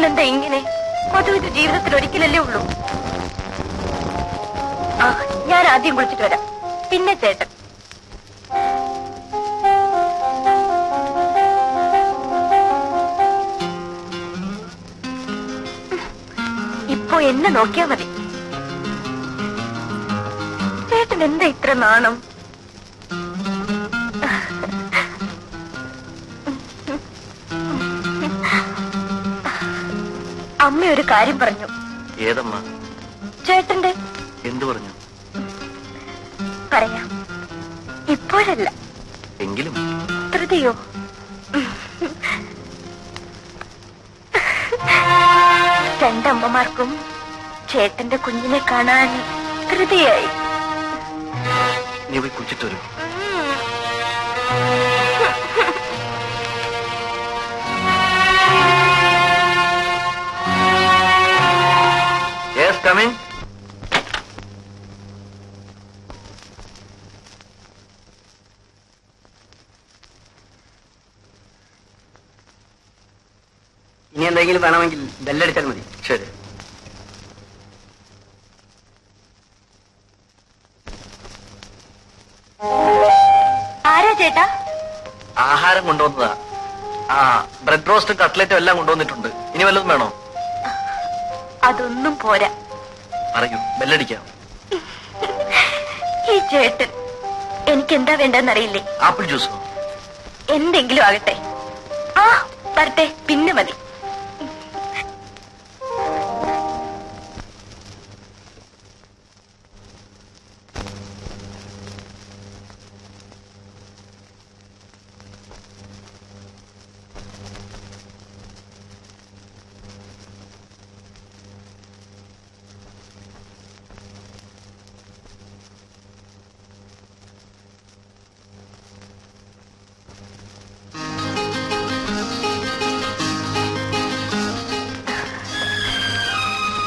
ചേട്ടൻ എന്താ ഇങ്ങനെ? മധുവിന്റെ ജീവിതത്തിൽ ഒരിക്കലല്ലേ ഉള്ളൂ. ആ, ഞാൻ ആദ്യം കുളിച്ചിട്ട് വരാം, പിന്നെ ചേട്ടൻ. ഇപ്പൊ എന്നെ നോക്കിയാ മതി. ചേട്ടൻ എന്താ ഇത്ര നാണം? അമ്മ ഒരു കാര്യം പറഞ്ഞു. ഏതമ്മ? ചേട്ടന്റെ. എന്തു പറഞ്ഞു? പറയാം, ഇപ്പോഴല്ല, എങ്കിലും. ധൃതിയോ? രണ്ടമ്മമാർക്കും ചേട്ടന്റെ കുഞ്ഞിനെ കാണാൻ ധൃതിയായി. നീ പോയി കുളിച്ചിട്ട് വരൂ. Yes, come in. ഇനി എന്തെങ്കിലും വേണമെങ്കിൽ ബെല്ലടിച്ചാൽ മതി. ശരി. ആരാ ചേട്ടാ? ആഹാരം കൊണ്ടുവന്നതാ. ആ, ബ്രെഡ് റോസ്റ്റും കട്ട്ലറ്റും എല്ലാം കൊണ്ടുവന്നിട്ടുണ്ട്. ഇനി വല്ലതും വേണോ? അതൊന്നും പോരാ. പറയൂ, ബെല്ലടിക്കാം. ഈ ചേട്ടൻ എനിക്ക് എന്താ വേണ്ടെന്നറിയില്ലേ? ആപ്പിൾ ജ്യൂസോ? എന്തെങ്കിലും ആകട്ടെ. ആ, വരട്ടെ, പിന്നെ മതി.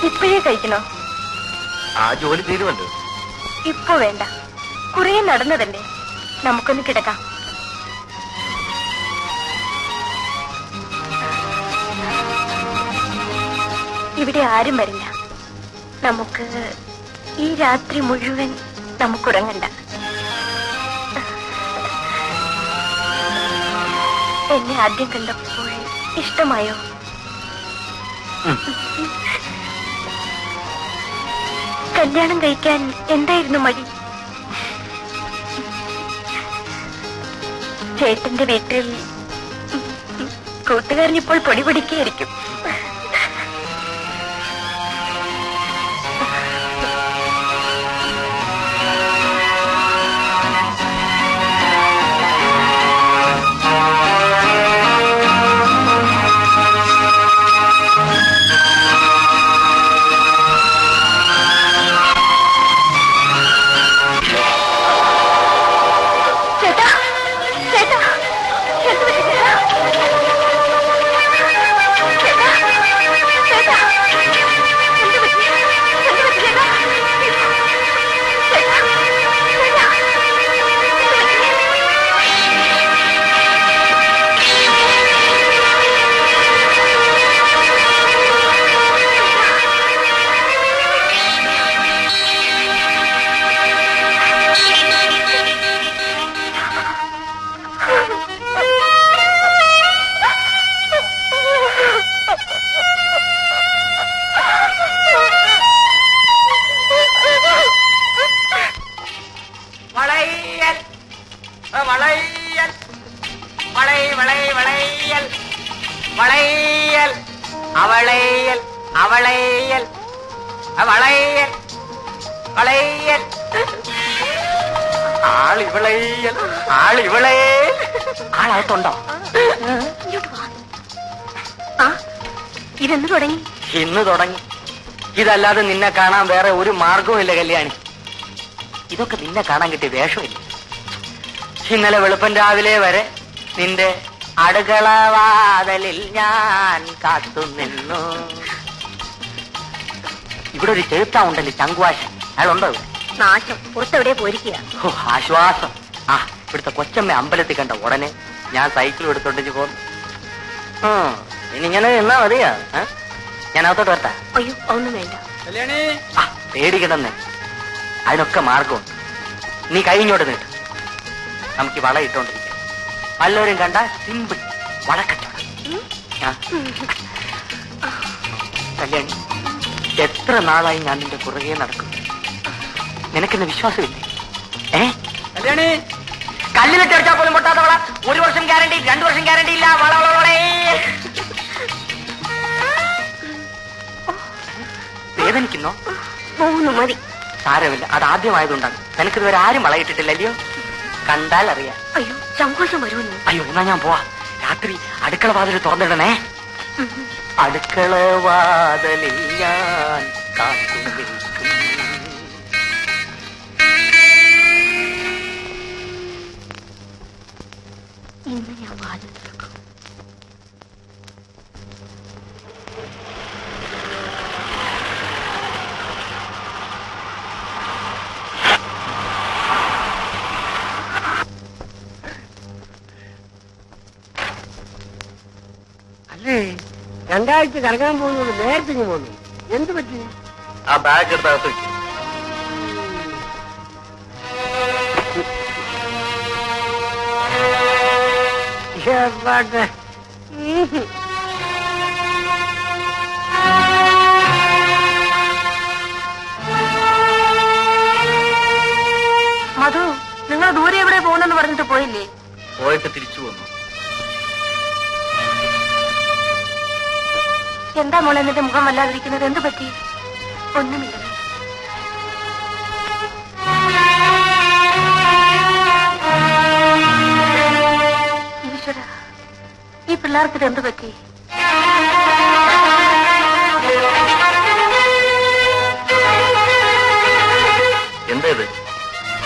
ഇപ്പോഴേ കഴിക്കണോ? ആ ജോലി തീരുമല്ലോ. ഇപ്പൊ വേണ്ട, കുറെ നടന്നതല്ലേ, നമുക്കൊന്ന് കിടക്കാം. ഇവിടെ ആരും വരില്ല. നമുക്ക് ഈ രാത്രി മുഴുവൻ നമുക്കുറങ്ങണ്ട. എന്നെ ആദ്യം കണ്ടപ്പോൾ ഇഷ്ടമായോ? കല്യാണം കഴിക്കാൻ എന്തായിരുന്നു മടി? ചേട്ടന്റെ വീട്ടിൽ കൂട്ടുകാരനിപ്പോൾ പൊടി പൊടിക്കായിരിക്കും. ആളകത്തുണ്ടോ? ഇതെന്ന് തുടങ്ങി? ഇന്ന് തുടങ്ങി. ഇതല്ലാതെ നിന്നെ കാണാൻ വേറെ ഒരു മാർഗവും ഇല്ല കല്യാണി. ഇതൊക്കെ നിന്നെ കാണാൻ കിട്ടിയ വേഷമില്ല. ഇന്നലെ വെളുപ്പൻ രാവിലെ വരെ നിന്റെ അടുക്കളവാതലിൽ ഞാൻ കാത്തുനിന്നു. ഇവിടെ ഒരു ചെറുത്താ ഉണ്ടല്ലോ, ചങ്കുവാശൻ. അയാളുണ്ടോ? നാശം, പുറത്തെവിടെ പോയിരിക്കുക. ആശ്വാസം. ആ, ഇവിടുത്തെ കൊച്ചമ്മ അമ്പലത്തിൽ കണ്ട ഉടനെ ഞാൻ സൈക്കിൾ എടുത്തോണ്ടിച്ച് പോന്നു. ഇനിങ്ങനെ എന്നാ മതിയാ? ഞാൻ അകത്തോട്ട് വരട്ടാ? അയ്യോ ഒന്നും വേണ്ട. ആ പേടിക്കണമെന്നേ, അതിനൊക്കെ മാർഗമുണ്ട്. നീ കഴിഞ്ഞോട്ട് നീട്ട്, നമുക്ക് വള ഇട്ടോണ്ടിരിക്കാം. വല്ലവരും കണ്ട സിമ്പിൾ വളക്കച്ചവടം. കല്യാണി, എത്ര നാളായി ഞാൻ നിന്റെ പുറകെ നടക്കും, നിനക്കെന്നെ വിശ്വാസമില്ലേ? കല്യാണി, കല്ലിലിട്ട് അടിച്ചാൽ പോലും പൊട്ടാത്ത വള. 1 വർഷം ഗ്യാരണ്ടി, 2 വർഷം ഗ്യാരണ്ടി ഇല്ല. വള വള വളേ. വേദനിക്കുന്നോ? 3 മതി. സാരമില്ല, അത് ആദ്യമായതുകൊണ്ടാണ്. നിനക്കിതുവരെ ആരും വളയിട്ടിട്ടില്ലല്ലോ, കണ്ടാൽ അറിയാം. അയ്യോ ചങ്കോശം വരുമെന്ന്. അയ്യോ എന്നാ ഞാൻ പോവാ. രാത്രി അടുക്കള വാതിൽ തുറന്നിടണേ. അടുക്കള വാതിലിൽ ഞാൻ കാത്തു നിൽക്കും. ഇന്ന് ഞാൻ വാതിൽ തുറക്കും. അല്ലേ 2 ആഴ്ച കറങ്ങാൻ പോകുന്നത് നേരത്തെ പോന്നു. എന്ത് പറ്റി? ആ ബാഗ് എടുത്തകത്ത് വെക്കും. മധു, നിങ്ങൾ ദൂരെ എവിടെ പോകുന്നെന്ന് പറഞ്ഞിട്ട് പോയില്ലേ? പോയിട്ട് തിരിച്ചു പോന്നു. എന്താ മോളെ എന്നിട്ട് മുഖം വല്ലാതിരിക്കുന്നത്? എന്ത് പറ്റി? ഒന്നുമില്ല. ഈശ്വര, ഈ പിള്ളേർക്ക് എന്ത് പറ്റി? എന്താ ഇത്?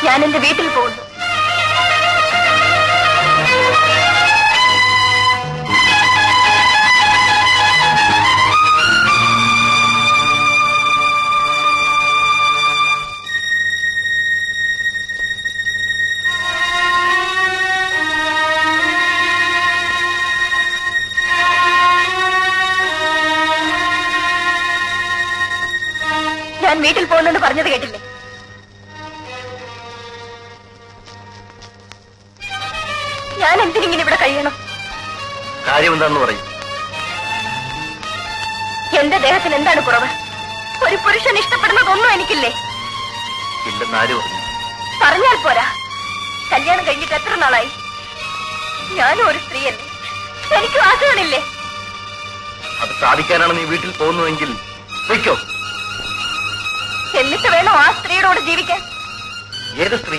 ഞാൻ എന്റെ വീട്ടിൽ പോകുന്നു. ഞാൻ വീട്ടിൽ പോകുന്നെന്ന് പറഞ്ഞത് കേട്ടില്ലേ? ഞാൻ എന്തിനിങ്ങനെ ഇവിടെ കഴിയണം? കാര്യം എന്താന്ന് പറയും. എന്റെ ദേഹത്തിന് എന്താണ് കുറവ്? ഒരു പുരുഷൻ ഇഷ്ടപ്പെടുന്നതൊന്നും എനിക്കില്ലേ? ഇല്ലെന്ന് ആര് പറഞ്ഞു? പറഞ്ഞാൽ പോരാ. കല്യാണം കഴിഞ്ഞിട്ട് എത്ര നാളായി? ഞാനും ഒരു സ്ത്രീയല്ലേ, എനിക്ക് വാക്കുകളില്ലേ? അത് സാധിക്കാനാണ് നീ വീട്ടിൽ പോകുന്നതെങ്കിൽ വയ്ക്കോ. എന്നിട്ട് വേണോ ആ സ്ത്രീയോട് ജീവിക്കാൻ? ഏത് സ്ത്രീ?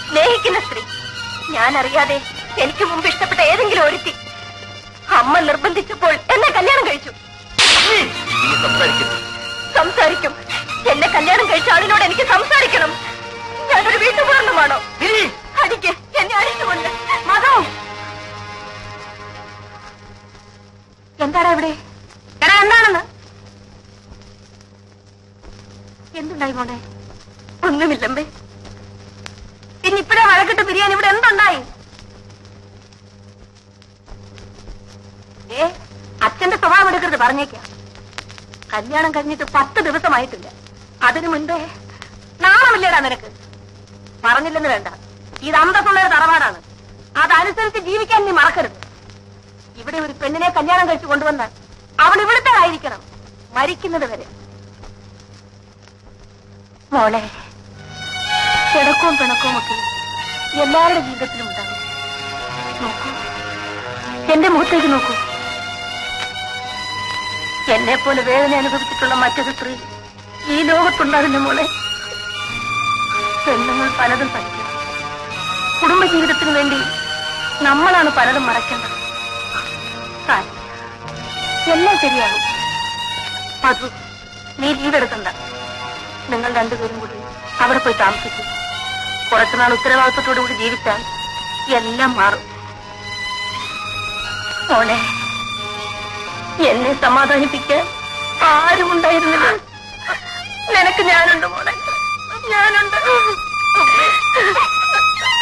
സ്നേഹിക്കുന്ന സ്ത്രീ. ഞാൻ അറിയാതെ എനിക്ക് മുമ്പ് ഇഷ്ടപ്പെട്ട ഏതെങ്കിലും ഒരുത്തി അമ്മ നിർബന്ധിച്ചപ്പോൾ എന്നെ കല്യാണം കഴിച്ചു. നീ സംസാരിക്കുന്നു. സംസാരിക്കും. എന്നെ കല്യാണം കഴിച്ച ആളിനോട് എനിക്ക് സംസാരിക്കണം. ഞാനൊരു വീട്ടുപൂർണ്ണമാണോ? അടിക്ക്, എന്നെ അടിച്ചുകൊണ്ട്. മതോ, എന്താടാ ഇവിടെ? എടാ എന്താണെന്ന്? എന്തുണ്ടായി മോനെ? ഒന്നുമില്ലമ്പേ. പിന്നെ ഇപ്പഴേ വഴക്കിട്ട് പിരിയാൻ ഇവിടെ എന്തുണ്ടായി? അച്ഛന്റെ സ്വഭാവം എടുക്കരുത്, പറഞ്ഞേക്കാം. കല്യാണം കഴിഞ്ഞിട്ട് 10 ദിവസമായിട്ടില്ല. അതിനു മുൻപേ നാണമില്ലേടാ നിനക്ക്? പറഞ്ഞില്ലെന്ന് വേണ്ട, ഇത് അന്തസ്സുള്ളൊരു തറവാടാണ്. അതനുസരിച്ച് ജീവിക്കാൻ നീ മറക്കരുത്. ഇവിടെ ഒരു പെണ്ണിനെ കല്യാണം കഴിച്ചു കൊണ്ടുവന്നാൽ അവൾ ഇവിടുത്തെ ആയിരിക്കണം, മരിക്കുന്നത് വരെ. മോളെ, പിണക്കവും പിണക്കവും ഒക്കെ എല്ലാവരുടെ ജീവിതത്തിലും ഉണ്ടാകും. നോക്കൂ, എന്റെ മുഖത്തേക്ക് നോക്കൂ. എന്നെ പോലെ വേദന അനുഭവിച്ചിട്ടുള്ള മറ്റൊരു സ്ത്രീ ഈ ലോകത്തുണ്ടാകുന്ന മോളെ. പെണ്ണുങ്ങൾ പലതും സഹിക്കണം. കുടുംബജീവിതത്തിന് വേണ്ടി നമ്മളാണ് പലതും മറക്കേണ്ടത്. എല്ലാം ശരിയാകും. മധു, നീ ലീവ് എടുക്കണ്ട. നിങ്ങൾ രണ്ടുപേരും കൂടി അവിടെ പോയി താമസിക്കും. കുറച്ചുനാൾ ഉത്തരവാദിത്വത്തോടു കൂടി ജീവിച്ചാൽ എല്ലാം മാറും. മോളെ, എന്നെ സമാധാനിപ്പിക്കാൻ ആരും ഉണ്ടായിരുന്നില്ല. നിനക്ക് ഞാനുണ്ട് മോളെ, ഞാനുണ്ട്.